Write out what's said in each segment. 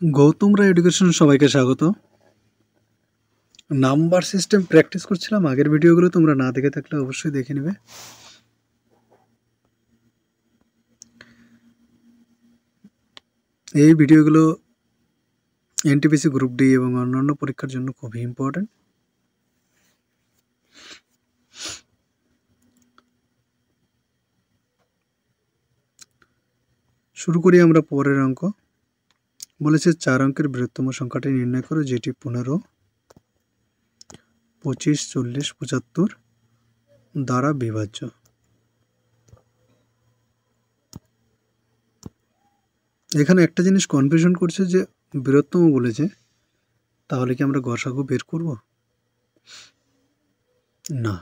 গৌতম রায় education সবাইকে স্বাগত। Number system practice করছিলাম, আগের ভিডিওগুলো তোমরা না দেখে থাকলে অবশ্যই দেখে নেবে। এই ভিডিওগুলো এনটিপিসি গ্রুপ ডি এবং অন্যান্য পরীক্ষার জন্য খুবই ইম্পর্টেন্ট। শুরু করি আমরা পরের অঙ্ক। বলেছে 4 অঙ্কের বৃহত্তম সংখ্যাটি নির্ণয় করো যেটি 15, 25, 40, 75 দ্বারা বিভাজ্য। এখানে একটা জিনিস কনফিউশন করছে যে বৃহত্তম বলেছে, তাহলে কি আমরা গসাগু বের করব? না,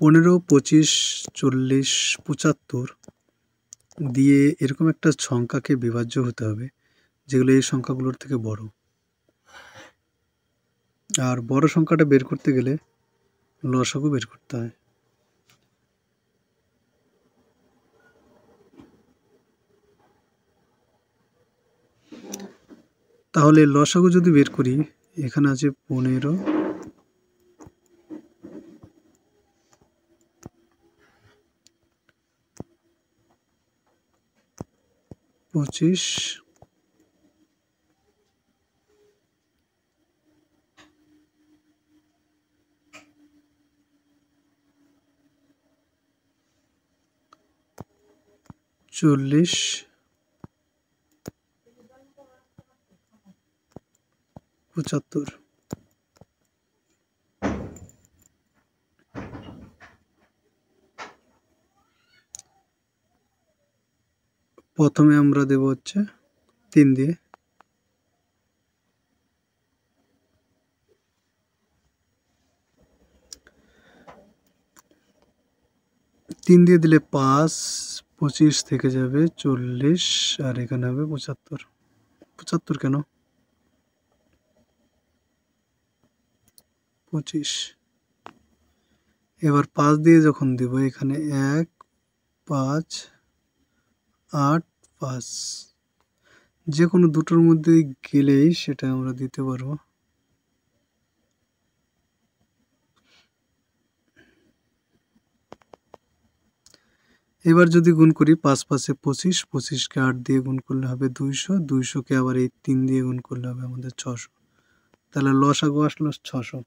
15, 25, 40, 75 দিয়ে এরকম একটা সংখ্যাকে বিভাজ্য হতে হবে যেগুলো এই সংখ্যাগুলোর থেকে বড়। আর বড় সংখ্যাটা বের করতে গেলে লসাগু বের করতে হয়। তাহলে লসাগু যদি বের করি, এখানে আছে 15, 25, 40, 75। প্রথমে আমরা দেব হচ্ছে 3 দিয়ে, দিলে 5, 25 থেকে যাবে 40 আর এখানে হবে 75। 75 কেন? 25। এবার 5 দিয়ে যখন দেব, এখানে 1, 5, 8, 5 যে কোনো দুটোর মধ্যে গেলেই সেটা আমরা দিতে পারবো। এবার যদি গুণ করি, 5 5-এ 25, 25-কে 8 দিয়ে গুণ করলে হবে 200, 200-কে আবার এই 3 দিয়ে গুণ করলে হবে আমাদের 600। তাহলে লসাগু আসলো 600।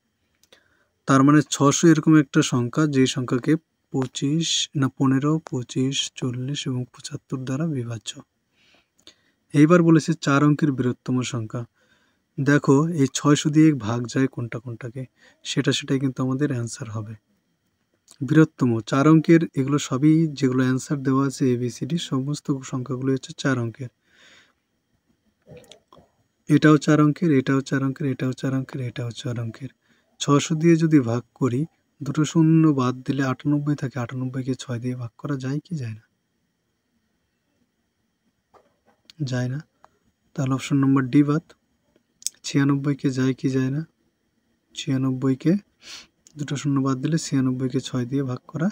তার মানে 600 এরকম একটা সংখ্যা যেই সংখ্যাকে 15, 25, 40 এবং 75 দ্বারা বিভাজ্য। এইবার বলেছে 4 অঙ্কের বৃহত্তম সংখ্যা। দেখো এই 600 দিয়ে ভাগ যায় কোনটাকে, সেটাই কিন্তু আমাদের অ্যান্সার হবে। বৃহত্তম 4 অঙ্কের, এগুলো সবই যেগুলো অ্যান্সার দেওয়া আছে ABCD সমস্ত সংখ্যাগুলো হচ্ছে 4 অঙ্কের। এটাও 4 অঙ্কের, এটাও 4 অঙ্কের, এটাও 4 অঙ্কের, এটাও 4 অঙ্কের। 600 দিয়ে যদি ভাগ করি, দুটো শূন্য বাদ দিলে 98 থাকে, 98-কে 6 দিয়ে ভাগ করা যায় কি যায় না? যায় না। তাহলে অপশন নম্বর ডি বাদ। 96-কে যায় কি যায় না? 96-কে দুটো শূন্য বাদ দিলে 96-কে 6 দিয়ে ভাগ করা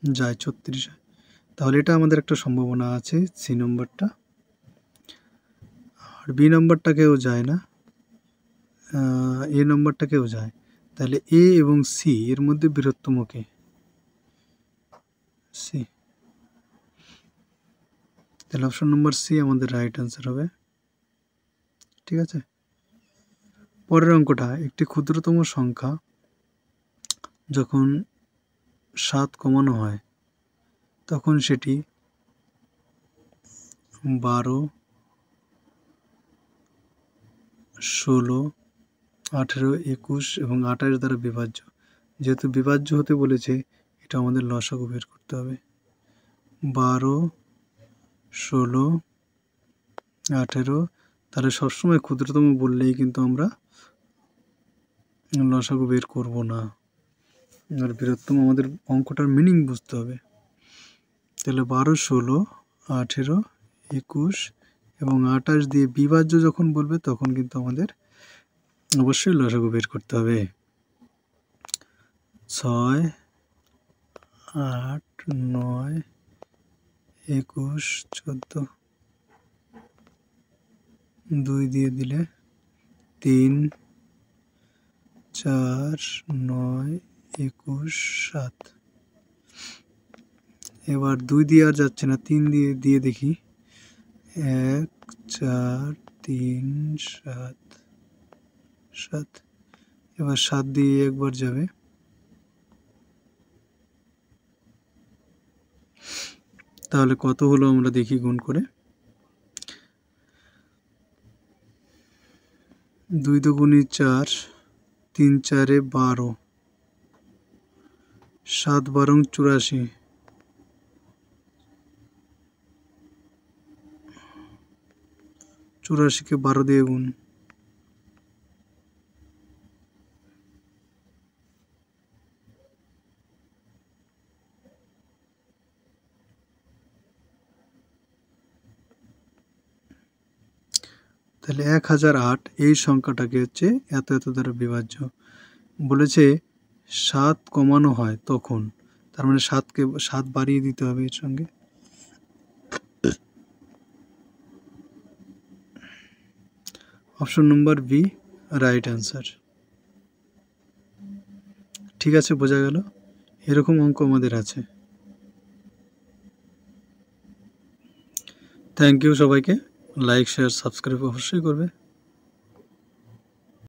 যায়, 36 হয়। তাহলে এটা আমাদের একটা সম্ভাবনা আছে, সি নম্বরটা। আর বি নম্বরটাকেও যায় না, এ নম্বরটাকেও যায়। তাহলে এ এবং সি এর মধ্যে বৃহত্তম কে? সি। তাহলে অপশন নম্বর সি আমাদের রাইট অ্যান্সার হবে। ঠিক আছে। পরের অঙ্কটা, একটি ক্ষুদ্রতম সংখ্যা যখন 7 কমানো হয় তখন সেটি 12, 16, 18, 21 এবং 28 দ্বারা বিভাজ্য। যেহেতু বিভাজ্য হতে বলেছে, এটা আমাদের লসাগু বের করতে হবে। 12, 16, 18, তাহলে সবসময় ক্ষুদ্রতম বললেই কিন্তু আমরা লসাগু বের করব না। আর বৃহত্তম আমাদের অঙ্কটার মিনিং বুঝতে হবে। তাহলে 12, 16, 18, 21 এবং 28 দিয়ে বিভাজ্য যখন বলবে তখন কিন্তু আমাদের অবশ্যই লসাগু বের করতে হবে। 6, 8, 9, 21, 14 2 দিয়ে দিলে 3 4 9 21 7। এবার 2 দিয়ে আর যাচ্ছে না, 3 দিয়ে দিয়ে দেখি 1 4 3 7 7। এবার 7 দিয়ে একবার যাবে, তাহলে কত হলো আমরা দেখি গুণ করে। 2 দুগুণে 4, 3 4 12, 7 12 84, 84 কে 12 দিয়ে গুণ। তাহলে 1008 এই সংখ্যাটাকে হচ্ছে এত এত দ্বারা বিভাজ্য। বলেছে 7 কমানো হয় তখন, তার মানে 7 বাড়িয়ে দিতে হবে এর সঙ্গে। Option number B right answer. ঠিক আছে, বোঝা গেল। এরকম অঙ্ক আমাদের আছে। থ্যাংক ইউ সবাইকে। লাইক শেয়ার সাবস্ক্রাইব অবশ্যই করবে।